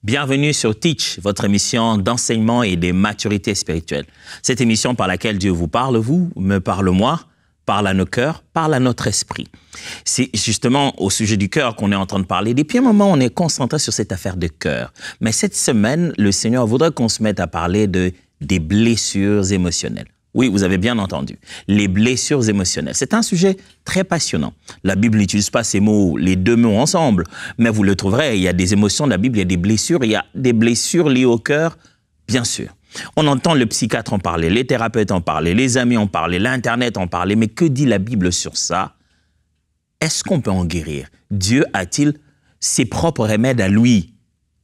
Bienvenue sur Teach, votre émission d'enseignement et de maturité spirituelle. Cette émission par laquelle Dieu vous parle, vous, me parle moi, parle à nos cœurs, parle à notre esprit. C'est justement au sujet du cœur qu'on est en train de parler. Depuis un moment, on est concentré sur cette affaire de cœur. Mais cette semaine, le Seigneur voudrait qu'on se mette à parler des blessures émotionnelles. Oui, vous avez bien entendu. Les blessures émotionnelles. C'est un sujet très passionnant. La Bible n'utilise pas ces mots, les deux mots ensemble, mais vous le trouverez. Il y a des émotions de la Bible, il y a des blessures. Il y a des blessures liées au cœur, bien sûr. On entend le psychiatre en parler, les thérapeutes en parler, les amis en parler, l'Internet en parler. Mais que dit la Bible sur ça? Est-ce qu'on peut en guérir? Dieu a-t-il ses propres remèdes à lui,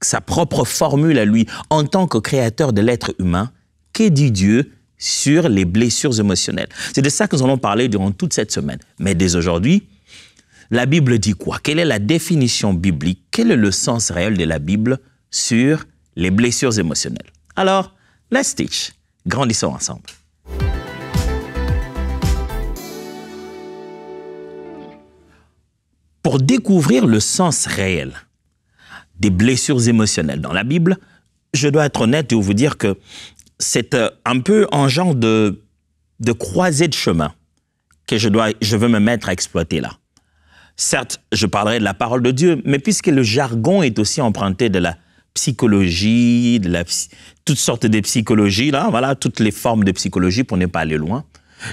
sa propre formule à lui, en tant que créateur de l'être humain? Que dit Dieu sur les blessures émotionnelles? C'est de ça que nous allons parler durant toute cette semaine. Mais dès aujourd'hui, la Bible dit quoi? Quelle est la définition biblique? Quel est le sens réel de la Bible sur les blessures émotionnelles? Alors, let's teach. Grandissons ensemble. Pour découvrir le sens réel des blessures émotionnelles dans la Bible, je dois être honnête et vous dire que c'est un peu un genre de croisée de chemin que je veux me mettre à exploiter là. Certes, je parlerai de la parole de Dieu, mais puisque le jargon est aussi emprunté de la psychologie, toutes sortes de psychologie, là, voilà, toutes les formes de psychologie pour ne pas aller loin,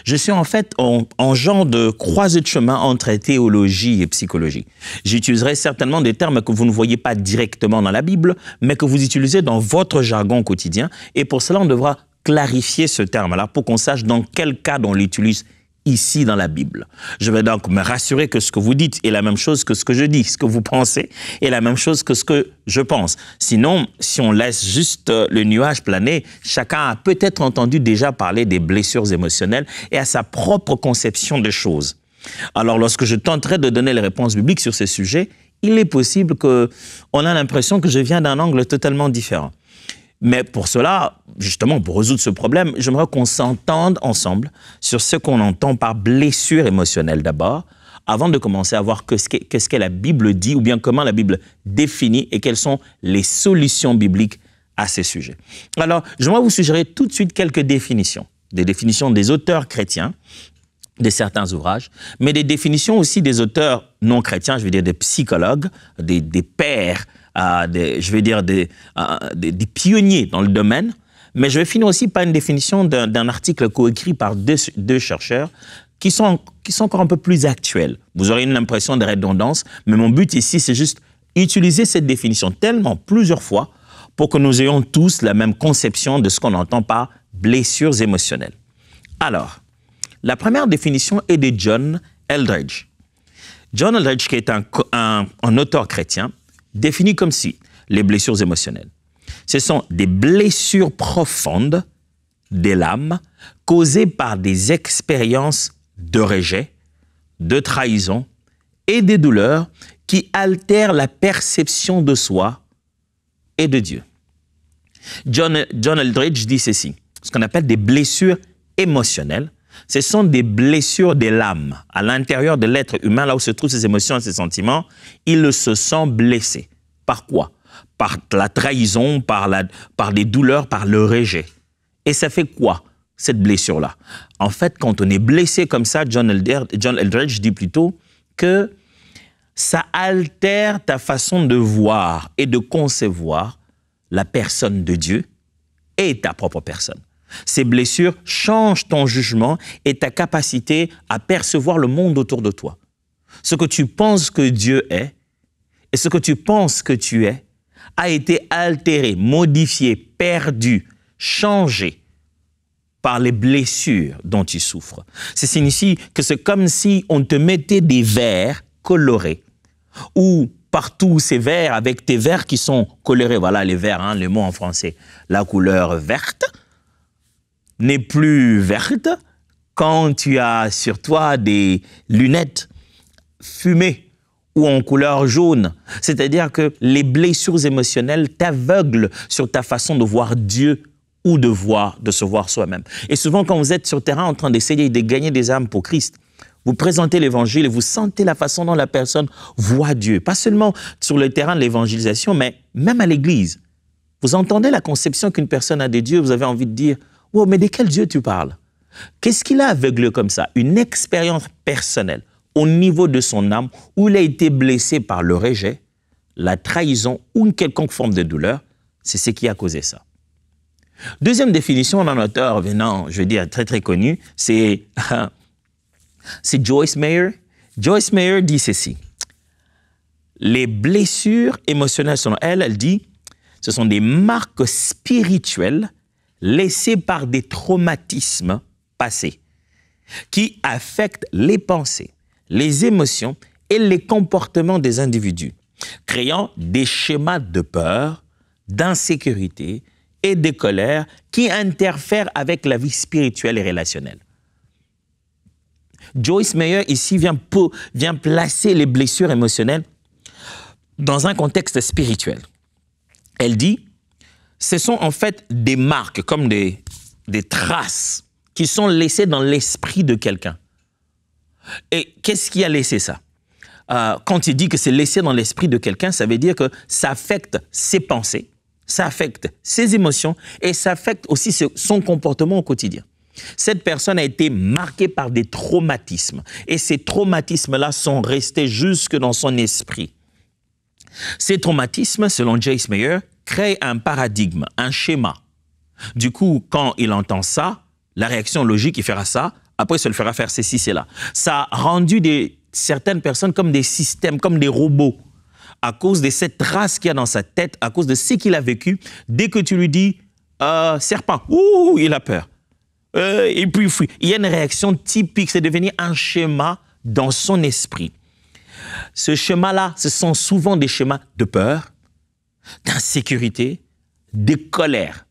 je suis en fait en genre de croisée de chemin entre théologie et psychologie. J'utiliserai certainement des termes que vous ne voyez pas directement dans la Bible, mais que vous utilisez dans votre jargon quotidien. Et pour cela, on devra clarifier ce terme-là pour qu'on sache dans quel cadre on l'utilise ici dans la Bible. Je vais donc me rassurer que ce que vous dites est la même chose que ce que je dis, ce que vous pensez est la même chose que ce que je pense. Sinon, si on laisse juste le nuage planer, chacun a peut-être entendu déjà parler des blessures émotionnelles et a sa propre conception des choses. Alors, lorsque je tenterai de donner les réponses bibliques sur ces sujets, il est possible qu'on ait l'impression que je viens d'un angle totalement différent. Mais pour cela, justement, pour résoudre ce problème, j'aimerais qu'on s'entende ensemble sur ce qu'on entend par blessure émotionnelle d'abord, avant de commencer à voir qu'est-ce que la Bible dit ou bien comment la Bible définit et quelles sont les solutions bibliques à ces sujets. Alors, j'aimerais vous suggérer tout de suite quelques définitions. Des définitions des auteurs chrétiens, de certains ouvrages, mais des définitions aussi des auteurs non chrétiens, je veux dire des psychologues, des pères, des pionniers dans le domaine, mais je vais finir aussi par une définition d'un article coécrit par deux chercheurs qui sont encore un peu plus actuels. Vous aurez une impression de redondance, mais mon but ici, c'est juste utiliser cette définition tellement plusieurs fois pour que nous ayons tous la même conception de ce qu'on entend par blessures émotionnelles. Alors, la première définition est de John Eldredge. John Eldredge, qui est un auteur chrétien, définit comme si les blessures émotionnelles, ce sont des blessures profondes de l'âme causées par des expériences de rejet, de trahison et des douleurs qui altèrent la perception de soi et de Dieu. John Eldredge dit ceci, ce qu'on appelle des blessures émotionnelles. Ce sont des blessures de l'âme. À l'intérieur de l'être humain, là où se trouvent ses émotions et ses sentiments, il se sent blessé. Par quoi? Par la trahison, par des douleurs, par le rejet. Et ça fait quoi, cette blessure-là? En fait, quand on est blessé comme ça, John Eldredge dit plutôt que ça altère ta façon de voir et de concevoir la personne de Dieu et ta propre personne. Ces blessures changent ton jugement et ta capacité à percevoir le monde autour de toi. Ce que tu penses que Dieu est et ce que tu penses que tu es a été altéré, modifié, perdu, changé par les blessures dont tu souffres. Ça signifie que c'est comme si on te mettait des verres colorés ou partout ces verres avec tes verres qui sont colorés. Voilà les verres, hein, le mot en français. La couleur verte n'est plus verte quand tu as sur toi des lunettes fumées ou en couleur jaune. C'est-à-dire que les blessures émotionnelles t'aveuglent sur ta façon de voir Dieu ou de se voir soi-même. Et souvent, quand vous êtes sur le terrain en train d'essayer de gagner des âmes pour Christ, Vous présentez l'évangile et vous sentez la façon dont la personne voit Dieu. Pas seulement sur le terrain de l'évangélisation, mais même à l'église. Vous entendez la conception qu'une personne a de Dieu, vous avez envie de dire « Oh, mais de quel Dieu tu parles ?» Qu'est-ce qu'il a aveuglé comme ça? Une expérience personnelle au niveau de son âme où il a été blessé par le rejet, la trahison ou une quelconque forme de douleur. C'est ce qui a causé ça. Deuxième définition d'un auteur venant, je veux dire, très très connu, c'est Joyce Meyer. Joyce Meyer dit ceci. Les blessures émotionnelles, selon elle, elle dit, ce sont des marques spirituelles laissées par des traumatismes passés qui affectent les pensées, les émotions et les comportements des individus, créant des schémas de peur, d'insécurité et de colère qui interfèrent avec la vie spirituelle et relationnelle. Joyce Meyer, ici, vient placer les blessures émotionnelles dans un contexte spirituel. Elle dit, ce sont en fait des marques, comme des traces qui sont laissées dans l'esprit de quelqu'un. Et qu'est-ce qui a laissé ça? Quand il dit que c'est laissé dans l'esprit de quelqu'un, ça veut dire que ça affecte ses pensées, ça affecte ses émotions et ça affecte aussi son comportement au quotidien. Cette personne a été marquée par des traumatismes et ces traumatismes-là sont restés jusque dans son esprit. Ces traumatismes, selon Joyce Meyer, créent un paradigme, un schéma. Du coup, quand il entend ça, la réaction logique, il fera ça, après, ça le fera faire ceci, cela. Ça a rendu certaines personnes comme des systèmes, comme des robots, à cause de cette trace qu'il y a dans sa tête, à cause de ce qu'il a vécu. Dès que tu lui dis « serpent », ouh, il a peur. Et puis, il y a une réaction typique, c'est devenu un schéma dans son esprit. Ce schéma-là, ce sont souvent des schémas de peur, d'insécurité, de colère.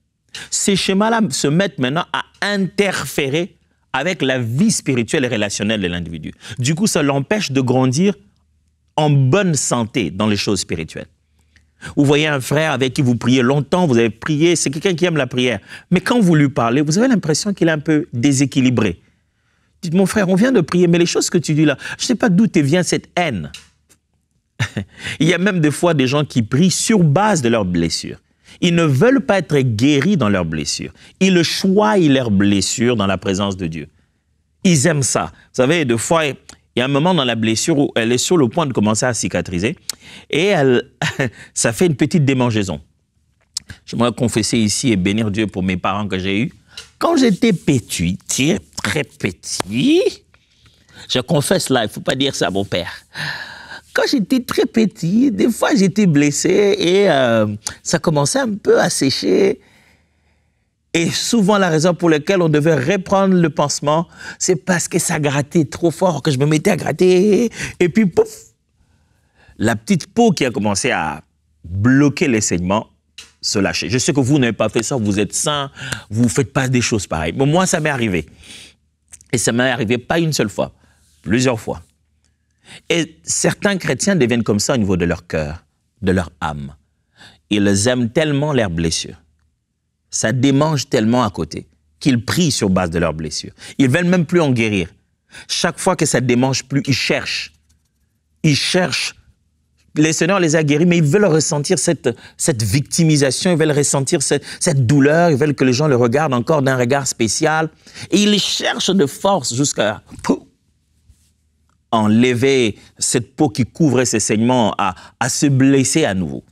Ces schémas-là se mettent maintenant à interférer avec la vie spirituelle et relationnelle de l'individu. Du coup, ça l'empêche de grandir en bonne santé dans les choses spirituelles. Vous voyez un frère avec qui vous priez longtemps, vous avez prié, c'est quelqu'un qui aime la prière. Mais quand vous lui parlez, vous avez l'impression qu'il est un peu déséquilibré. Dites, mon frère, on vient de prier, mais les choses que tu dis là, je ne sais pas d'où te vient cette haine. Il y a même des fois des gens qui prient sur base de leurs blessures. Ils ne veulent pas être guéris dans leurs blessures. Ils choisissent leurs blessures dans la présence de Dieu. Ils aiment ça. Vous savez, des fois, il y a un moment dans la blessure où elle est sur le point de commencer à cicatriser et ça fait une petite démangeaison. J'aimerais confesser ici et bénir Dieu pour mes parents que j'ai eus. Quand j'étais petit, très petit, je confesse là, il ne faut pas dire ça à mon père. Quand j'étais très petit, des fois j'étais blessé et ça commençait un peu à sécher. Et souvent la raison pour laquelle on devait reprendre le pansement, c'est parce que ça grattait trop fort, que je me mettais à gratter. Et puis pouf, la petite peau qui a commencé à bloquer les saignements se lâchait. Je sais que vous n'avez pas fait ça, vous êtes sain, vous ne faites pas des choses pareilles. Mais moi, ça m'est arrivé. Et ça m'est arrivé pas une seule fois, plusieurs fois. Et certains chrétiens deviennent comme ça au niveau de leur cœur, de leur âme. Ils aiment tellement leurs blessures. Ça démange tellement à côté qu'ils prient sur base de leurs blessures. Ils ne veulent même plus en guérir. Chaque fois que ça ne démange plus, ils cherchent. Ils cherchent. Le Seigneur les a guéris, mais ils veulent ressentir cette victimisation, ils veulent ressentir cette douleur, ils veulent que les gens le regardent encore d'un regard spécial. Et ils cherchent de force jusqu'à enlever cette peau qui couvrait ces saignements, à se blesser à nouveau.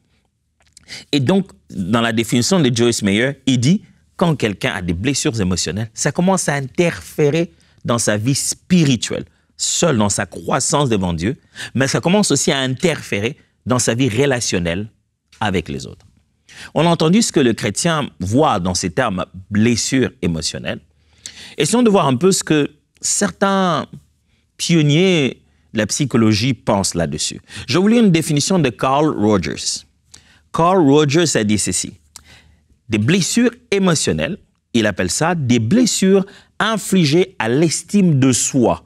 Et donc, dans la définition de Joyce Meyer, il dit, quand quelqu'un a des blessures émotionnelles, ça commence à interférer dans sa vie spirituelle, seul dans sa croissance devant Dieu, mais ça commence aussi à interférer dans sa vie relationnelle avec les autres. On a entendu ce que le chrétien voit dans ces termes blessures émotionnelles. Essayons de voir un peu ce que certains pionniers de la psychologie pensent là-dessus. Je vous lis une définition de Carl Rogers. Carl Rogers a dit ceci. Des blessures émotionnelles, il appelle ça des blessures infligées à l'estime de soi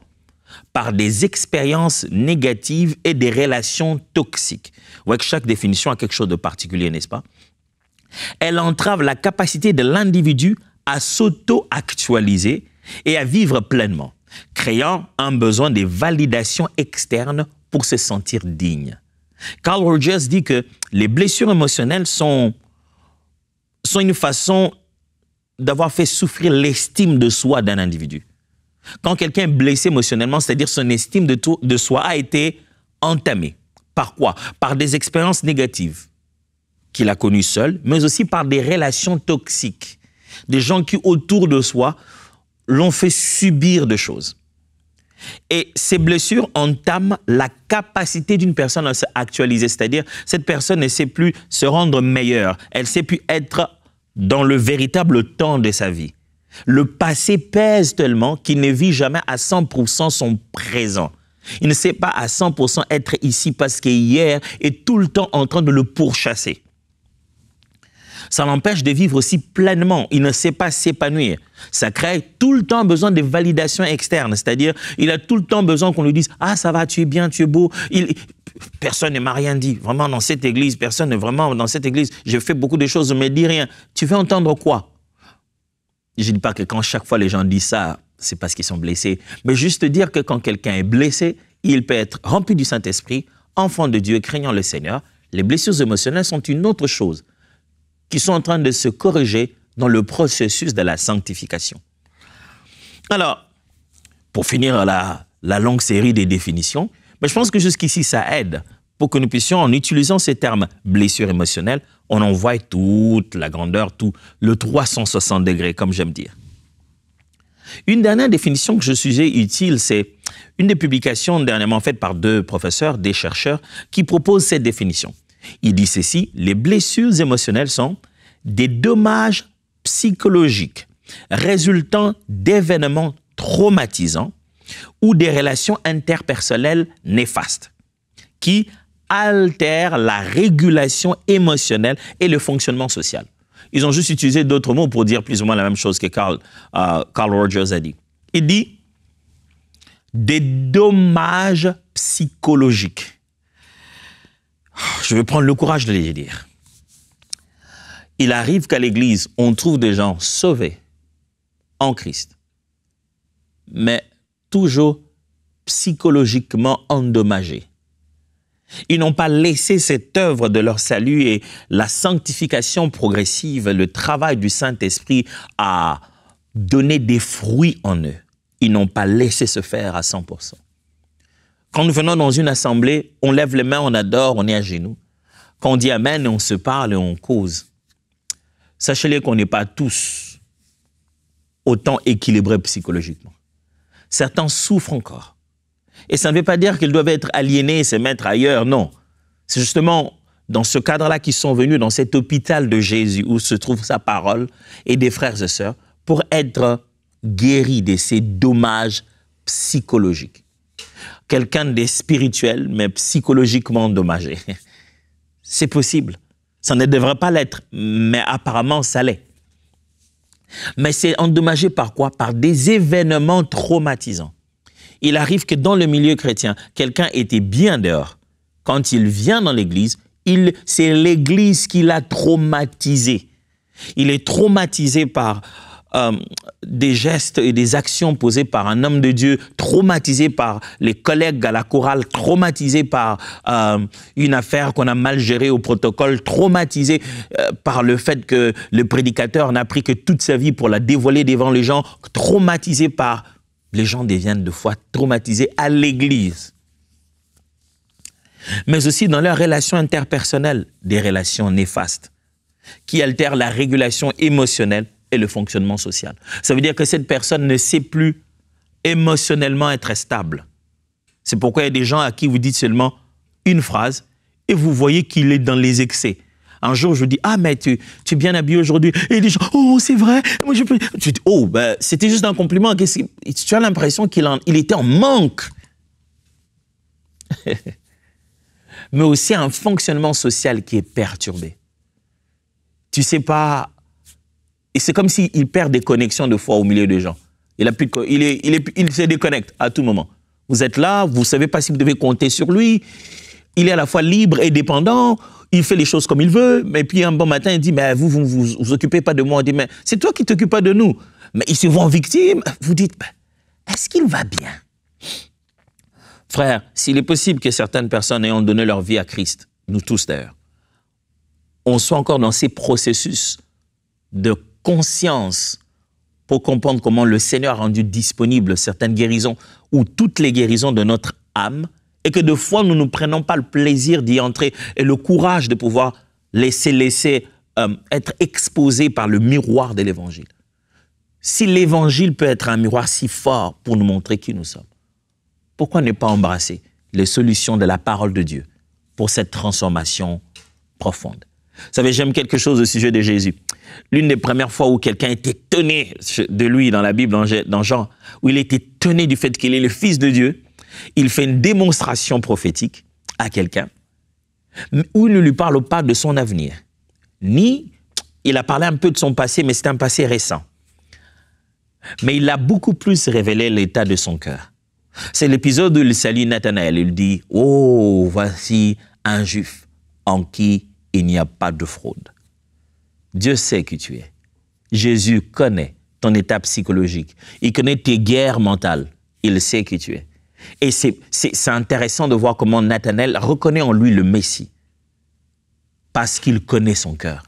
par des expériences négatives et des relations toxiques. Vous voyez que chaque définition a quelque chose de particulier, n'est-ce pas? Elle entrave la capacité de l'individu à s'auto-actualiser et à vivre pleinement. créant un besoin de validation externe pour se sentir digne. Carl Rogers dit que les blessures émotionnelles sont une façon d'avoir fait souffrir l'estime de soi d'un individu. Quand quelqu'un est blessé émotionnellement, c'est-à-dire son estime de soi a été entamée. Par quoi? Par des expériences négatives qu'il a connues seul, mais aussi par des relations toxiques. Des gens qui, autour de soi, l'ont fait subir des choses. Et ces blessures entament la capacité d'une personne à s'actualiser, c'est-à-dire cette personne ne sait plus se rendre meilleure, elle ne sait plus être dans le véritable temps de sa vie. Le passé pèse tellement qu'il ne vit jamais à 100% son présent. Il ne sait pas à 100% être ici parce qu'hier est tout le temps en train de le pourchasser. Ça l'empêche de vivre aussi pleinement. Il ne sait pas s'épanouir. Ça crée tout le temps besoin de validation externe. C'est-à-dire, il a tout le temps besoin qu'on lui dise « Ah, ça va, tu es bien, tu es beau. » Personne ne m'a rien dit. Vraiment, dans cette église, personne n'est vraiment dans cette église. J'ai fait beaucoup de choses, mais dis rien. Tu veux entendre quoi? Je ne dis pas que quand chaque fois les gens disent ça, c'est parce qu'ils sont blessés. Mais juste dire que quand quelqu'un est blessé, il peut être rempli du Saint-Esprit, enfant de Dieu, craignant le Seigneur. Les blessures émotionnelles sont une autre chose, qui sont en train de se corriger dans le processus de la sanctification. Alors, pour finir la longue série des définitions, je pense que jusqu'ici, ça aide pour que nous puissions, en utilisant ces termes blessures émotionnelles, on en voit toute la grandeur, tout le 360 degrés, comme j'aime dire. Une dernière définition que je jugais utile, c'est une des publications dernièrement faites par deux professeurs, des chercheurs, qui proposent cette définition. Il dit ceci: les blessures émotionnelles sont des dommages psychologiques résultant d'événements traumatisants ou des relations interpersonnelles néfastes qui altèrent la régulation émotionnelle et le fonctionnement social. Ils ont juste utilisé d'autres mots pour dire plus ou moins la même chose que Carl Rogers a dit. Il dit des dommages psychologiques. Je vais prendre le courage de les dire. Il arrive qu'à l'Église, on trouve des gens sauvés en Christ, mais toujours psychologiquement endommagés. Ils n'ont pas laissé cette œuvre de leur salut et la sanctification progressive, le travail du Saint-Esprit à donner des fruits en eux. Ils n'ont pas laissé se faire à 100%. Quand nous venons dans une assemblée, on lève les mains, on adore, on est à genoux. Quand on dit Amen, on se parle et on cause. Sachez-le qu'on n'est pas tous autant équilibrés psychologiquement. Certains souffrent encore. Et ça ne veut pas dire qu'ils doivent être aliénés et se mettre ailleurs, non. C'est justement dans ce cadre-là qu'ils sont venus dans cet hôpital de Jésus où se trouve sa parole et des frères et sœurs pour être guéris de ces dommages psychologiques. Quelqu'un de spirituel, mais psychologiquement endommagé. C'est possible. Ça ne devrait pas l'être, mais apparemment, ça l'est. Mais c'est endommagé par quoi? Par des événements traumatisants. Il arrive que dans le milieu chrétien, quelqu'un était bien dehors. Quand il vient dans l'église, c'est l'église qui l'a traumatisé. Il est traumatisé par des gestes et des actions posées par un homme de Dieu, traumatisé par les collègues à la chorale, traumatisé par une affaire qu'on a mal gérée au protocole, traumatisé par le fait que le prédicateur n'a pris que toute sa vie pour la dévoiler devant les gens, traumatisé par... Les gens deviennent de fois traumatisés à l'église. Mais aussi dans leurs relations interpersonnelles, des relations néfastes qui altèrent la régulation émotionnelle et le fonctionnement social. Ça veut dire que cette personne ne sait plus émotionnellement être stable. C'est pourquoi il y a des gens à qui vous dites seulement une phrase et vous voyez qu'il est dans les excès. Un jour, je vous dis, ah, mais tu es bien habillé aujourd'hui. Et les gens, oh, c'est vrai. Moi, je dis, oh, ben, c'était juste un compliment. Tu as l'impression qu'il était en manque. Mais aussi un fonctionnement social qui est perturbé. Tu sais pas. Et c'est comme s'il perd des connexions de foi au milieu des gens. Il se déconnecte à tout moment. Vous êtes là, vous ne savez pas si vous devez compter sur lui. Il est à la fois libre et dépendant. Il fait les choses comme il veut, mais puis un bon matin, il dit, mais vous occupez pas de moi. On dit, mais c'est toi qui t'occupes pas de nous. Mais il se voit en victime. Vous dites, est-ce qu'il va bien? Frère, s'il est possible que certaines personnes ayant donné leur vie à Christ, nous tous d'ailleurs, on soit encore dans ces processus de conscience pour comprendre comment le Seigneur a rendu disponibles certaines guérisons ou toutes les guérisons de notre âme, et que de fois nous ne prenons pas le plaisir d'y entrer et le courage de pouvoir laisser être exposés par le miroir de l'Évangile. Si l'Évangile peut être un miroir si fort pour nous montrer qui nous sommes, pourquoi ne pas embrasser les solutions de la parole de Dieu pour cette transformation profonde? Vous savez, j'aime quelque chose au sujet de Jésus. L'une des premières fois où quelqu'un était étonné de lui dans la Bible, dans Jean, où il était étonné du fait qu'il est le Fils de Dieu, il fait une démonstration prophétique à quelqu'un où il ne lui parle pas de son avenir. Ni, il a parlé un peu de son passé, mais c'est un passé récent. Mais il a beaucoup plus révélé l'état de son cœur. C'est l'épisode où il salue Nathanaël. Il dit « Oh, voici un Juif en qui il n'y a pas de fraude. » Dieu sait qui tu es. Jésus connaît ton état psychologique. Il connaît tes guerres mentales. Il sait qui tu es. Et c'est intéressant de voir comment Nathanaël reconnaît en lui le Messie. Parce qu'il connaît son cœur.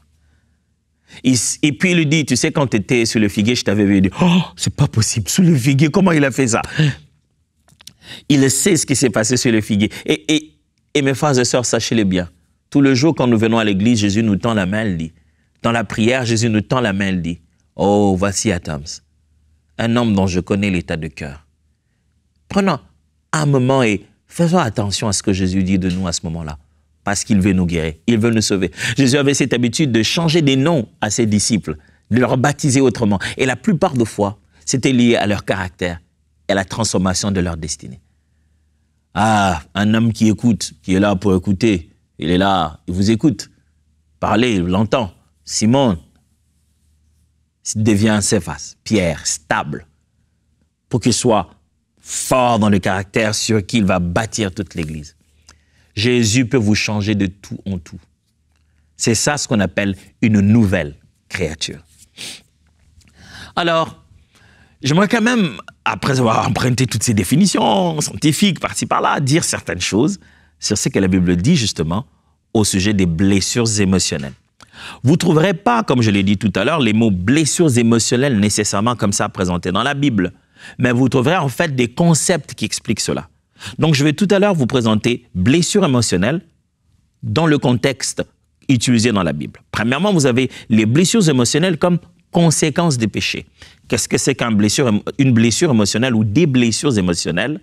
Et puis il lui dit, tu sais, quand tu étais sur le figuier, je t'avais vu, il dit, oh, c'est pas possible, sur le figuier, comment il a fait ça? Il sait ce qui s'est passé sur le figuier. Et mes frères et sœurs, sachez-le bien, tout le jour quand nous venons à l'église, Jésus nous tend la main, il dit. Dans la prière, Jésus nous tend la main, il dit, oh, voici Adams, un homme dont je connais l'état de cœur. Prenons un moment et faisons attention à ce que Jésus dit de nous à ce moment-là. Parce qu'il veut nous guérir, il veut nous sauver. Jésus avait cette habitude de changer des noms à ses disciples, de leur baptiser autrement. Et la plupart des fois, c'était lié à leur caractère et à la transformation de leur destinée. Ah, un homme qui écoute, qui est là pour écouter, il est là, il vous écoute. Parlez, il l'entend. Simon devient Céphas, Pierre, stable, pour qu'il soit fort dans le caractère sur qui il va bâtir toute l'Église. Jésus peut vous changer de tout en tout. C'est ça ce qu'on appelle une nouvelle créature. Alors, j'aimerais quand même, après avoir emprunté toutes ces définitions scientifiques par-ci par-là, dire certaines choses sur ce que la Bible dit justement au sujet des blessures émotionnelles. Vous ne trouverez pas, comme je l'ai dit tout à l'heure, les mots blessures émotionnelles nécessairement comme ça présentés dans la Bible, mais vous trouverez en fait des concepts qui expliquent cela. Donc, je vais tout à l'heure vous présenter blessures émotionnelles dans le contexte utilisé dans la Bible. Premièrement, vous avez les blessures émotionnelles comme conséquence des péchés. Qu'est-ce que c'est qu'une blessure émotionnelle ou des blessures émotionnelles?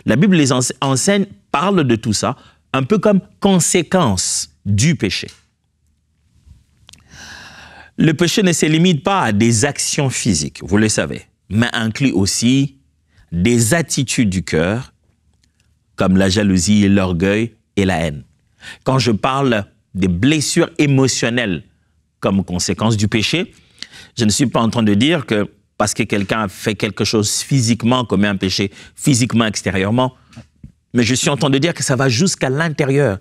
La Bible les enseigne, parle de tout ça, un peu comme conséquence du péché. Le péché ne se limite pas à des actions physiques, vous le savez, mais inclut aussi des attitudes du cœur, comme la jalousie, l'orgueil et la haine. Quand je parle des blessures émotionnelles comme conséquence du péché, je ne suis pas en train de dire que parce que quelqu'un a fait quelque chose physiquement, commet un péché physiquement, extérieurement, mais je suis en train de dire que ça va jusqu'à l'intérieur.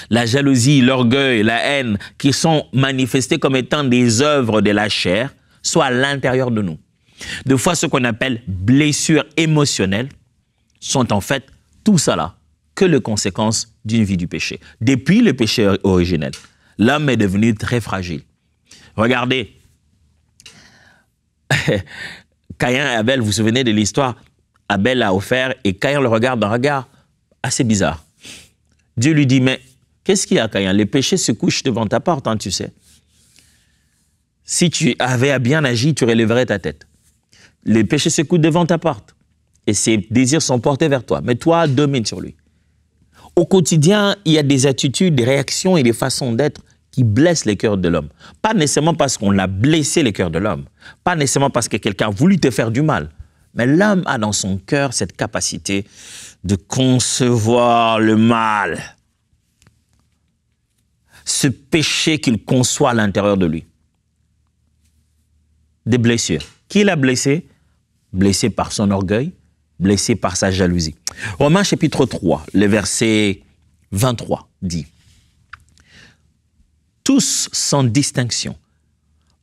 La jalousie, l'orgueil, la haine, qui sont manifestés comme étant des œuvres de la chair, soit à l'intérieur de nous. Des fois, ce qu'on appelle blessures émotionnelles sont en fait tout ça là que les conséquences d'une vie du péché. Depuis le péché originel, l'homme est devenu très fragile. Regardez, Caïn et Abel, vous vous souvenez de l'histoire? Abel a offert et Caïn le regarde d'un regard assez bizarre. Dieu lui dit, mais qu'est-ce qu'il y a, Caïn? Les péchés se couchent devant ta porte, hein, tu sais. Si tu avais à bien agi, tu relèverais ta tête. Les péchés se couchent devant ta porte et ses désirs sont portés vers toi. Mais toi, domine sur lui. Au quotidien, il y a des attitudes, des réactions et des façons d'être qui blessent les cœurs de l'homme. Pas nécessairement parce qu'on a blessé les cœurs de l'homme. Pas nécessairement parce que quelqu'un a voulu te faire du mal. Mais l'homme a dans son cœur cette capacité de concevoir le mal. Ce péché qu'il conçoit à l'intérieur de lui. Des blessures. Qui l'a blessé? Blessé par son orgueil, blessé par sa jalousie. Romains chapitre 3, le verset 23 dit: tous sans distinction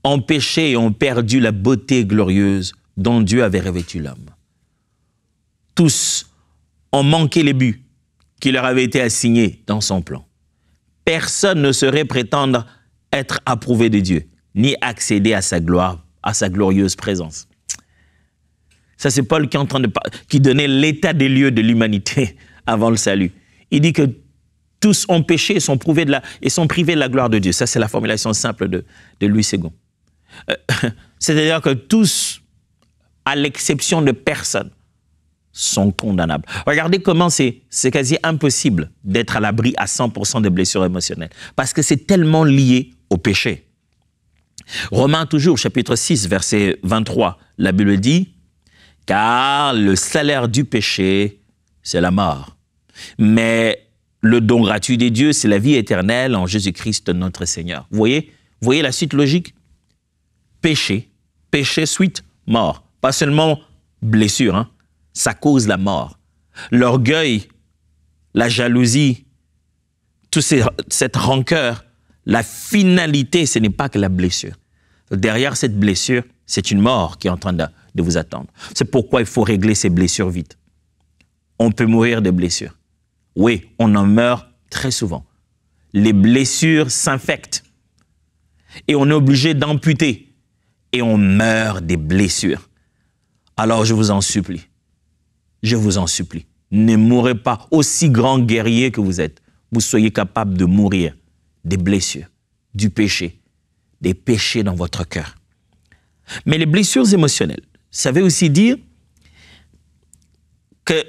ont péché et ont perdu la beauté glorieuse dont Dieu avait revêtu l'homme. Tous ont manqué les buts qui leur avaient été assignés dans son plan. Personne ne saurait prétendre être approuvé de Dieu, ni accéder à sa gloire, à sa glorieuse présence. Ça, c'est Paul qui est en train de qui donnait l'état des lieux de l'humanité avant le salut. Il dit que tous ont péché et sont privés de la gloire de Dieu. Ça, c'est la formulation simple de Louis II. C'est-à-dire que tous, à l'exception de personne, sont condamnables. Regardez comment c'est quasi impossible d'être à l'abri à 100% de blessures émotionnelles. Parce que c'est tellement lié au péché. Romains toujours, chapitre 6, verset 23, la Bible dit « Car le salaire du péché, c'est la mort. Mais le don gratuit de Dieu, c'est la vie éternelle en Jésus-Christ notre Seigneur. » Vous voyez la suite logique? Péché, suite, mort. Pas seulement blessure, hein? Ça cause la mort. L'orgueil, la jalousie, toute cette rancœur, la finalité, ce n'est pas que la blessure. Derrière cette blessure, c'est une mort qui est en train de vous attendre. C'est pourquoi il faut régler ces blessures vite. On peut mourir de blessures. Oui, on en meurt très souvent. Les blessures s'infectent et on est obligé d'amputer et on meurt des blessures. Alors je vous en supplie, ne mourrez pas, aussi grand guerrier que vous êtes. Vous soyez capable de mourir des blessures, du péché, des péchés dans votre cœur. Mais les blessures émotionnelles, ça veut aussi dire que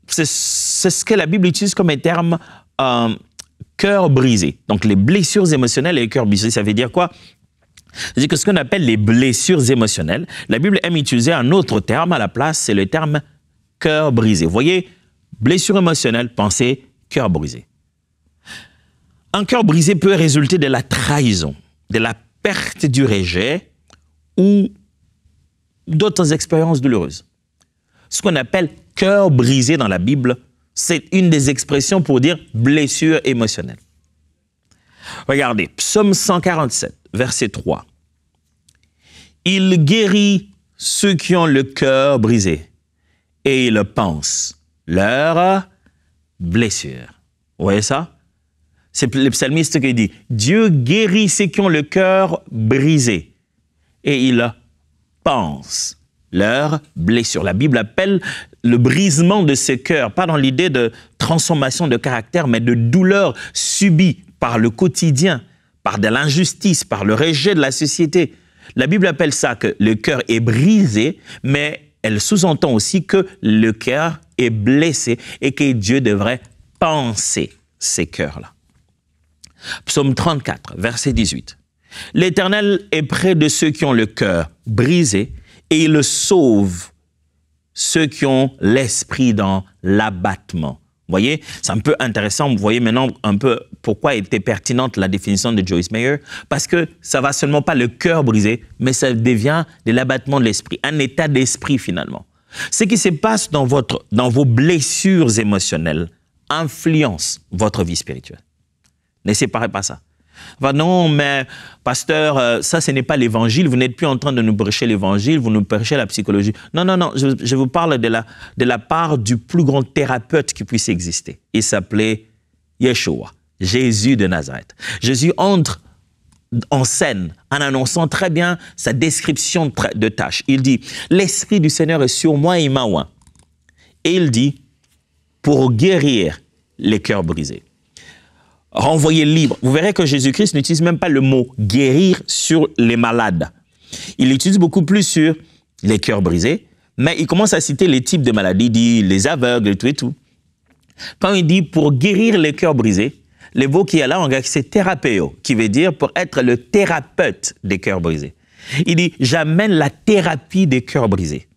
c'est ce que la Bible utilise comme un terme cœur brisé. Donc les blessures émotionnelles et les cœurs brisés, ça veut dire quoi? C'est-à-dire que ce qu'on appelle les blessures émotionnelles, la Bible aime utiliser un autre terme à la place, c'est le terme cœur brisé. Vous voyez, blessure émotionnelle, pensez cœur brisé. Un cœur brisé peut résulter de la trahison, de la perte du rejet ou d'autres expériences douloureuses. Ce qu'on appelle cœur brisé dans la Bible, c'est une des expressions pour dire blessure émotionnelle. Regardez, Psaume 147, verset 3. « Il guérit ceux qui ont le cœur brisé et il pense leur blessure. » Vous voyez ça? C'est le psalmiste qui dit « Dieu guérit ceux qui ont le cœur brisé et il pense leur blessure. » La Bible appelle le brisement de ce cœur, pas dans l'idée de transformation de caractère, mais de douleur subie par le quotidien, par de l'injustice, par le rejet de la société. La Bible appelle ça que le cœur est brisé, mais elle sous-entend aussi que le cœur est blessé et que Dieu devrait penser ces cœurs-là. Psaume 34, verset 18. « L'Éternel est près de ceux qui ont le cœur brisé et il sauve ceux qui ont l'esprit dans l'abattement. » Vous voyez, c'est un peu intéressant. Vous voyez maintenant un peu pourquoi était pertinente la définition de Joyce Meyer. Parce que ça ne va seulement pas le cœur brisé, mais ça devient de l'abattement de l'esprit, un état d'esprit finalement. Ce qui se passe dans vos blessures émotionnelles influence votre vie spirituelle. Ne séparez pas ça. Enfin, non, mais pasteur, ça, ce n'est pas l'évangile. Vous n'êtes plus en train de nous prêcher l'évangile, vous nous prêchez la psychologie. Non, non, non, je vous parle de la part du plus grand thérapeute qui puisse exister. Il s'appelait Yeshua, Jésus de Nazareth. Jésus entre en scène en annonçant très bien sa description de tâche. Il dit, l'Esprit du Seigneur est sur moi et il m'a oint. Et il dit, pour guérir les cœurs brisés. Renvoyer libre. Vous verrez que Jésus-Christ n'utilise même pas le mot guérir sur les malades. Il l'utilise beaucoup plus sur les cœurs brisés, mais il commence à citer les types de maladies, il dit les aveugles et tout et tout. Quand il dit pour guérir les cœurs brisés, le mot qui est là en grec, c'est thérapeio, qui veut dire pour être le thérapeute des cœurs brisés. Il dit, j'amène la thérapie des cœurs brisés.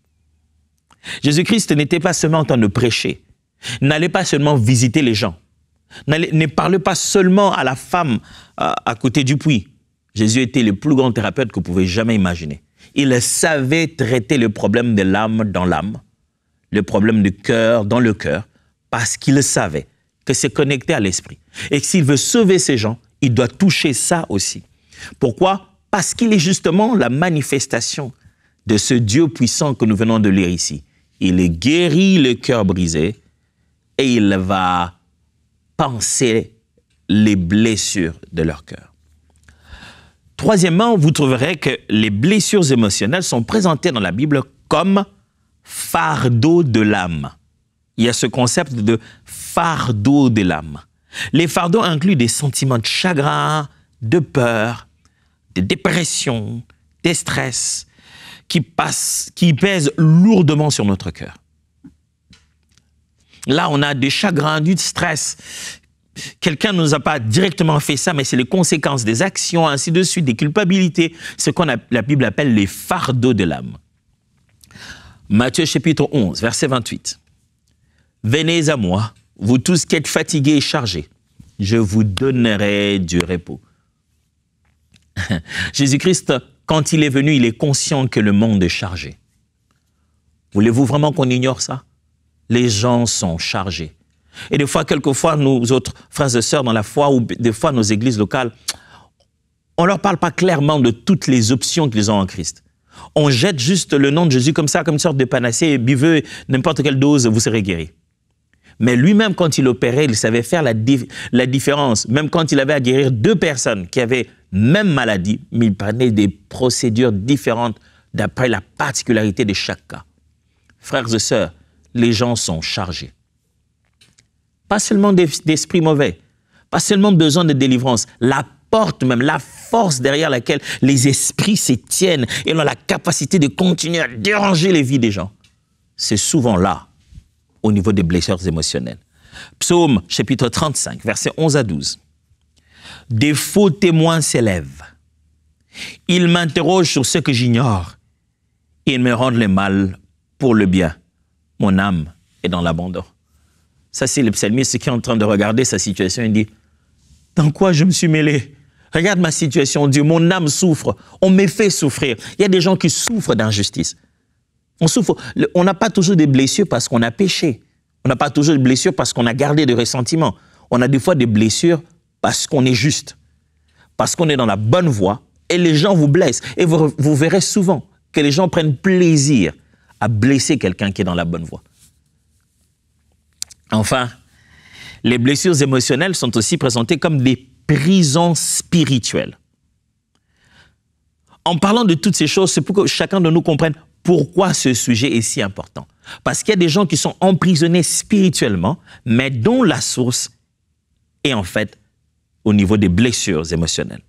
Jésus-Christ n'était pas seulement en train de prêcher, n'allait pas seulement visiter les gens, ne parlez pas seulement à la femme à côté du puits. Jésus était le plus grand thérapeute que vous pouvez jamais imaginer. Il savait traiter le problème de l'âme dans l'âme, le problème du cœur dans le cœur, parce qu'il savait que c'est connecté à l'esprit. Et que s'il veut sauver ces gens, il doit toucher ça aussi. Pourquoi? Parce qu'il est justement la manifestation de ce Dieu puissant que nous venons de lire ici. Il guérit le cœur brisé et il va panser les blessures de leur cœur. Troisièmement, vous trouverez que les blessures émotionnelles sont présentées dans la Bible comme fardeau de l'âme. Il y a ce concept de fardeau de l'âme. Les fardeaux incluent des sentiments de chagrin, de peur, de dépression, de stress qui pèsent lourdement sur notre cœur. Là, on a des chagrins, du stress. Quelqu'un ne nous a pas directement fait ça, mais c'est les conséquences des actions, ainsi de suite, des culpabilités, ce qu'on la Bible appelle les fardeaux de l'âme. Matthieu chapitre 11, verset 28. « Venez à moi, vous tous qui êtes fatigués et chargés, je vous donnerai du repos. » Jésus-Christ, quand il est venu, il est conscient que le monde est chargé. Voulez-vous vraiment qu'on ignore ça? Les gens sont chargés. Et des fois, quelquefois, nous autres frères et sœurs dans la foi, ou des fois nos églises locales, on ne leur parle pas clairement de toutes les options qu'ils ont en Christ. On jette juste le nom de Jésus comme ça, comme une sorte de panacée, buvez n'importe quelle dose, vous serez guéri. Mais lui-même, quand il opérait, il savait faire la différence. Même quand il avait à guérir 2 personnes qui avaient même maladie, mais il prenait des procédures différentes d'après la particularité de chaque cas. Frères et sœurs, les gens sont chargés. Pas seulement d'esprits mauvais, pas seulement besoin de délivrance, la porte même, la force derrière laquelle les esprits se tiennent et ont la capacité de continuer à déranger les vies des gens. C'est souvent là, au niveau des blessures émotionnelles. Psaume chapitre 35, versets 11 à 12. « Des faux témoins s'élèvent. Ils m'interrogent sur ce que j'ignore. Ils me rendent le mal pour le bien. Mon âme est dans l'abandon. » Ça, c'est le psalmiste qui est en train de regarder sa situation et dit « Dans quoi je me suis mêlé? Regarde ma situation, Dieu, mon âme souffre. On me fait souffrir. » Il y a des gens qui souffrent d'injustice. On souffre. On n'a pas toujours des blessures parce qu'on a péché. On n'a pas toujours des blessures parce qu'on a gardé des ressentiments. On a des fois des blessures parce qu'on est juste, parce qu'on est dans la bonne voie et les gens vous blessent. Et vous verrez souvent que les gens prennent plaisir à blesser quelqu'un qui est dans la bonne voie. Enfin, les blessures émotionnelles sont aussi présentées comme des prisons spirituelles. En parlant de toutes ces choses, c'est pour que chacun de nous comprenne pourquoi ce sujet est si important. Parce qu'il y a des gens qui sont emprisonnés spirituellement, mais dont la source est en fait au niveau des blessures émotionnelles.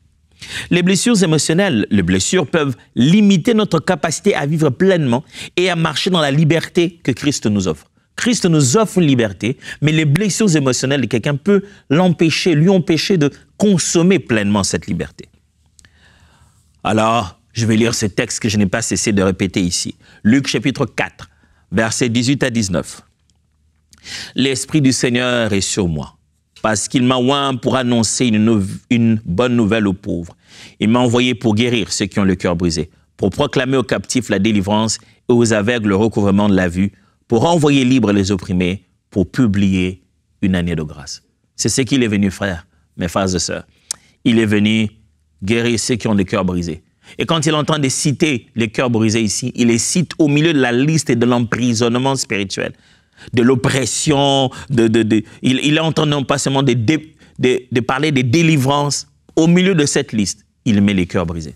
Les blessures émotionnelles, les blessures peuvent limiter notre capacité à vivre pleinement et à marcher dans la liberté que Christ nous offre. Christ nous offre une liberté, mais les blessures émotionnelles de quelqu'un peut l'empêcher, lui empêcher de consommer pleinement cette liberté. Alors, je vais lire ce texte que je n'ai pas cessé de répéter ici. Luc chapitre 4, versets 18 à 19. « L'Esprit du Seigneur est sur moi, parce qu'il m'a oint pour annoncer une bonne nouvelle aux pauvres. Il m'a envoyé pour guérir ceux qui ont le cœur brisé, pour proclamer aux captifs la délivrance et aux aveugles le recouvrement de la vue, pour envoyer libres les opprimés, pour publier une année de grâce. » C'est ce qu'il est venu faire, mes frères et sœurs. Il est venu guérir ceux qui ont le cœur brisé. Et quand il entend de citer les cœurs brisés ici, il les cite au milieu de la liste de l'emprisonnement spirituel, de l'oppression, il entend non pas seulement de parler des délivrances. Au milieu de cette liste, il met les cœurs brisés.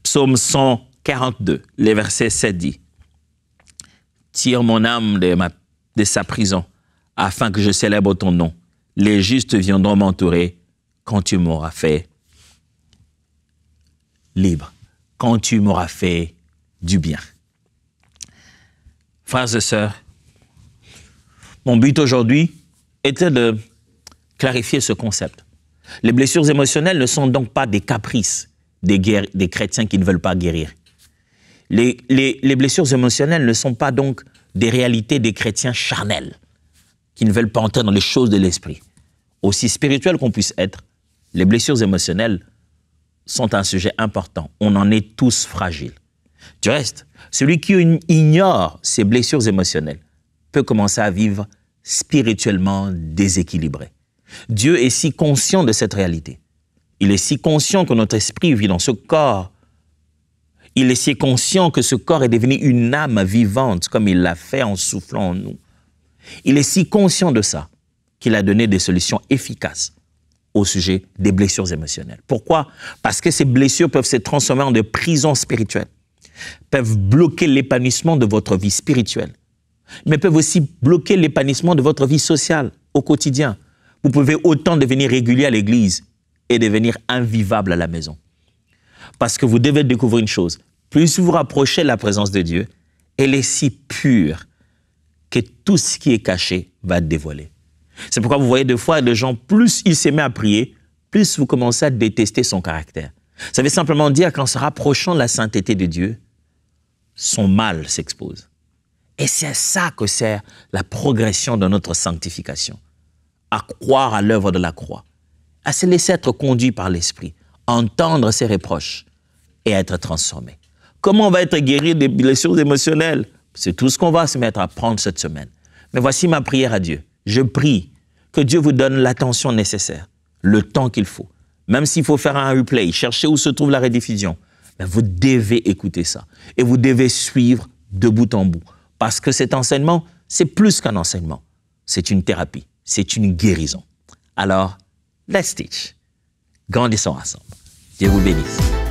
Psaume 142, les versets 7 dit « Tire mon âme de sa prison, afin que je célèbre ton nom. Les justes viendront m'entourer quand tu m'auras fait libre, quand tu m'auras fait du bien. » Frères et sœurs, mon but aujourd'hui était de clarifier ce concept. Les blessures émotionnelles ne sont donc pas des caprices des chrétiens qui ne veulent pas guérir. Les blessures émotionnelles ne sont pas donc des réalités des chrétiens charnels qui ne veulent pas entrer dans les choses de l'esprit. Aussi spirituels qu'on puisse être, les blessures émotionnelles sont un sujet important. On en est tous fragiles. Du reste, celui qui ignore ces blessures émotionnelles peut commencer à vivre spirituellement déséquilibré. Dieu est si conscient de cette réalité. Il est si conscient que notre esprit vit dans ce corps. Il est si conscient que ce corps est devenu une âme vivante, comme il l'a fait en soufflant en nous. Il est si conscient de ça qu'il a donné des solutions efficaces au sujet des blessures émotionnelles. Pourquoi? Parce que ces blessures peuvent se transformer en des prisons spirituelles, peuvent bloquer l'épanouissement de votre vie spirituelle, mais peuvent aussi bloquer l'épanouissement de votre vie sociale au quotidien. Vous pouvez autant devenir régulier à l'église et devenir invivable à la maison. Parce que vous devez découvrir une chose, plus vous vous rapprochez de la présence de Dieu, elle est si pure que tout ce qui est caché va être dévoilé. C'est pourquoi vous voyez des fois des gens, plus ils se mettent à prier, plus vous commencez à détester son caractère. Ça veut simplement dire qu'en se rapprochant de la sainteté de Dieu, son mal s'expose. Et c'est à ça que sert la progression de notre sanctification. À croire à l'œuvre de la croix, à se laisser être conduit par l'Esprit, entendre ses reproches et être transformé. Comment on va être guéri des blessures émotionnelles? C'est tout ce qu'on va se mettre à prendre cette semaine. Mais voici ma prière à Dieu. Je prie que Dieu vous donne l'attention nécessaire, le temps qu'il faut. Même s'il faut faire un replay, chercher où se trouve la rediffusion, mais vous devez écouter ça. Et vous devez suivre de bout en bout. Parce que cet enseignement, c'est plus qu'un enseignement. C'est une thérapie. C'est une guérison. Alors, let's teach. Grandissons ensemble. Dieu vous bénisse.